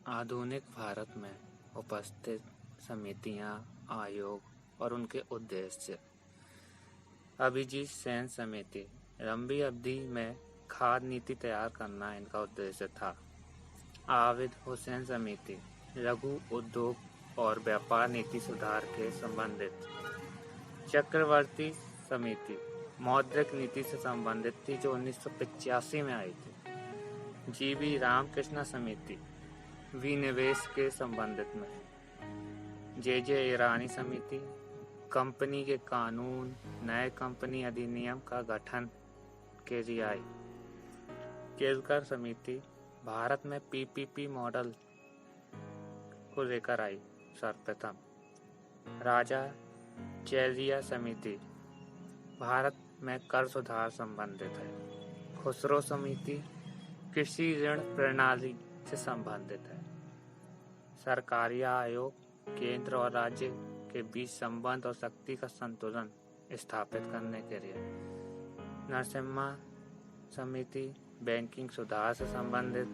आधुनिक भारत में उपस्थित समितियां, आयोग और उनके उद्देश्य। अभिजीत सेन समिति लंबी अवधि में खाद्य नीति तैयार करना इनका उद्देश्य था। आबिद हुसैन समिति लघु उद्योग और व्यापार नीति सुधार के संबंधित। चक्रवर्ती समिति मौद्रिक नीति से संबंधित थी, जो 1985 में आई थी। जीवी रामकृष्ण समिति विनिवेश के संबंधित में। जे ईरानी समिति कंपनी के कानून, नए कंपनी अधिनियम का गठन के लिए आई। केलकर समिति भारत में पीपीपी मॉडल को लेकर आई सर्वप्रथम। राजा चेलिया समिति भारत में कर सुधार संबंधित है। खुसरो समिति कृषि ऋण प्रणाली से संबंधित है। सरकारी आयोग केंद्र और राज्य के बीच संबंध और शक्ति का संतुलन स्थापित करने के लिए। नरसिम्हा समिति बैंकिंग सुधार से संबंधित।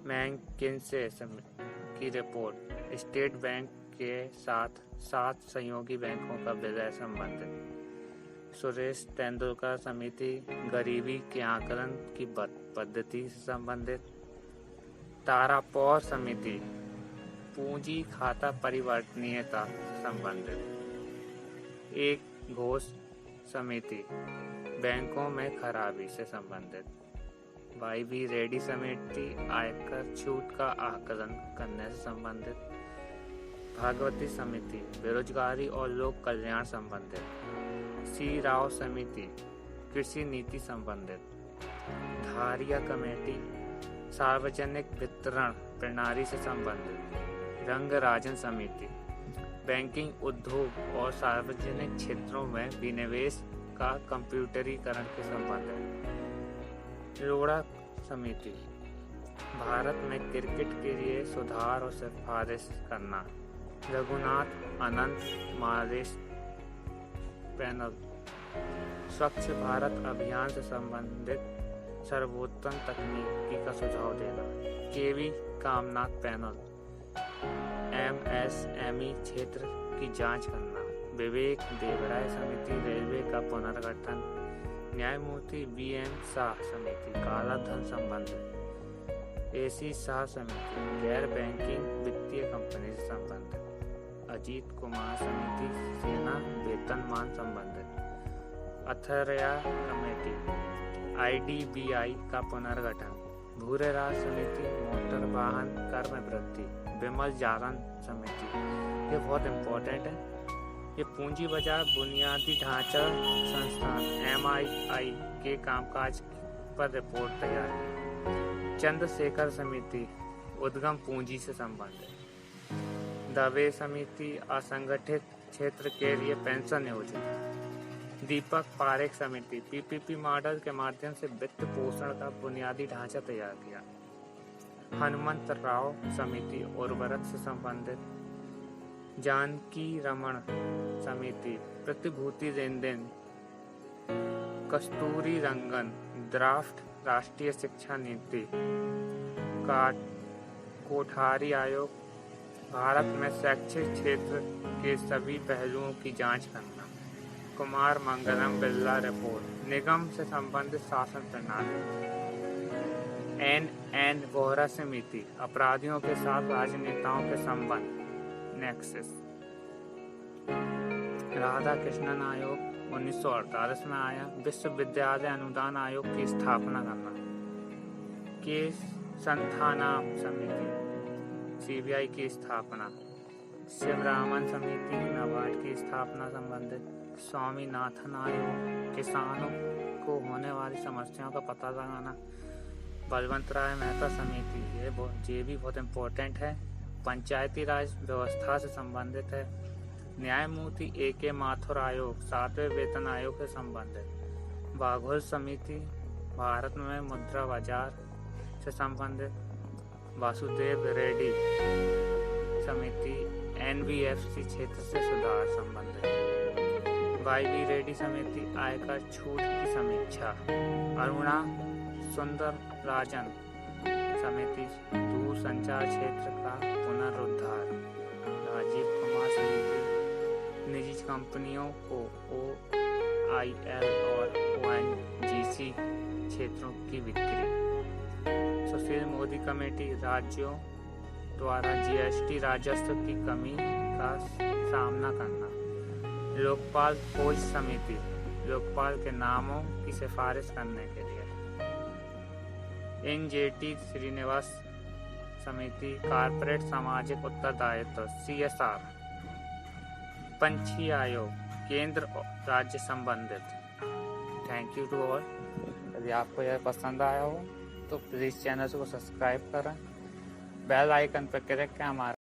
मैकिन्से की रिपोर्ट स्टेट बैंक के साथ 7 सहयोगी बैंकों का विलय संबंधित। सुरेश तेंदुलकर समिति गरीबी के आकलन की पद्धति से संबंधित। तारापोर समिति पूंजी खाता परिवर्तनीयता से संबंधित। एक घोष समिति बैंकों में खराबी से संबंधित। वाई.वी. रेड्डी समिति आयकर छूट का आकलन करने से संबंधित। भागवती समिति बेरोजगारी और लोक कल्याण संबंधित। सी राव समिति कृषि नीति संबंधित। धारिया कमेटी सार्वजनिक वितरण प्रणाली से संबंधित। रंगराजन समिति बैंकिंग उद्योग और सार्वजनिक क्षेत्रों में विनिवेश का कंप्यूटरीकरण के संबंध है। लोढ़ा समिति भारत में क्रिकेट के लिए सुधार और सिफारिश करना। रघुनाथ अनंत मारेश पैनल स्वच्छ भारत अभियान से संबंधित सर्वोत्तम तकनीकी का सुझाव देना। केवी कामनाथ पैनल एमएसएमई क्षेत्र की जांच करना। विवेक देवराय समिति रेलवे का पुनर्गठन। न्यायमूर्ति बीएम शाह समिति काला धन संबंधित। एसी शाह समिति गैर बैंकिंग वित्तीय कंपनी से संबंधित। अजीत कुमार समिति सेना वेतनमान संबंधित। अथर्या कमेटी आईडीबीआई का पुनर्गठन। भूरेराज समिति मोटर वाहन कर में वृद्धि। विमल जारन समिति ये बहुत इम्पोर्टेंट है। ये पूंजी बाजार बुनियादी ढांचा संस्थान एमआईआई के कामकाज पर रिपोर्ट तैयार की। चंद्रशेखर समिति उद्गम पूंजी से संबंधित। दवे समिति असंगठित क्षेत्र के लिए पेंशन योजना। दीपक पारेख समिति पीपीपी मॉडल के माध्यम से वित्त पोषण का बुनियादी ढांचा तैयार किया। हनुमंत राव समिति उर्वरक से संबंधित। जानकी रमण समिति प्रतिभूति लेनदेन। कस्तूरी रंगन ड्राफ्ट राष्ट्रीय शिक्षा नीति। कोठारी आयोग भारत में शैक्षिक क्षेत्र के सभी पहलुओं की जांच करना। कुमार मंगलम बिरला रिपोर्ट निगम से संबंधित शासन प्रणाली। एन वोहरा समिति अपराधियों के साथ राजनेताओं के संबंध नेक्सस। राधा कृष्णन आयोग 1948 में आया। विश्वविद्यालय अनुदान आयोग की स्थापना करना। के संथानाम समिति सीबीआई की स्थापना। शिवरामन समिति नाबार्ड की स्थापना संबंधित। स्वामीनाथन आयोग किसानों को होने वाली समस्याओं का पता लगाना। बलवंत राय मेहता समिति ये भी बहुत इम्पोर्टेंट है। पंचायती राज व्यवस्था से संबंधित है। न्यायमूर्ति ए.के. माथुर आयोग 7वें वेतन आयोग से संबंधित। बाघुल समिति भारत में मुद्रा बाजार से संबंधित। वासुदेव रेड्डी समिति एनबीएफसी क्षेत्र से सुधार संबंधित। वाई.वी. रेड्डी समिति आयकर छूट की समीक्षा। अरुणा सुंदर राजन समिति दूरसंचार क्षेत्र का पुनरुद्धार। राजीव कुमार समिति निजी कंपनियों को OIL और ONGC क्षेत्रों की बिक्री। सुशील मोदी कमेटी राज्यों द्वारा GST राजस्व की कमी का सामना करना। लोकपाल खोज समिति लोकपाल के नामों की सिफारिश करने के लिए। NJT श्रीनिवास समिति कॉर्पोरेट सामाजिक उत्तरदायित्व CSR। पंछी आयोग केंद्र और राज्य संबंधित। Thank you to all. यदि आपको यह पसंद आया हो तो प्लीज़ चैनल को सब्सक्राइब करें, बेल आइकन पर क्लिक करें हमारा।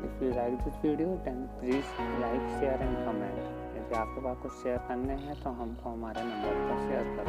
If you like this video, then please like, share and comment. यदि आपके पास कुछ शेयर करने हैं तो हमको हमारे नंबर पर शेयर करें।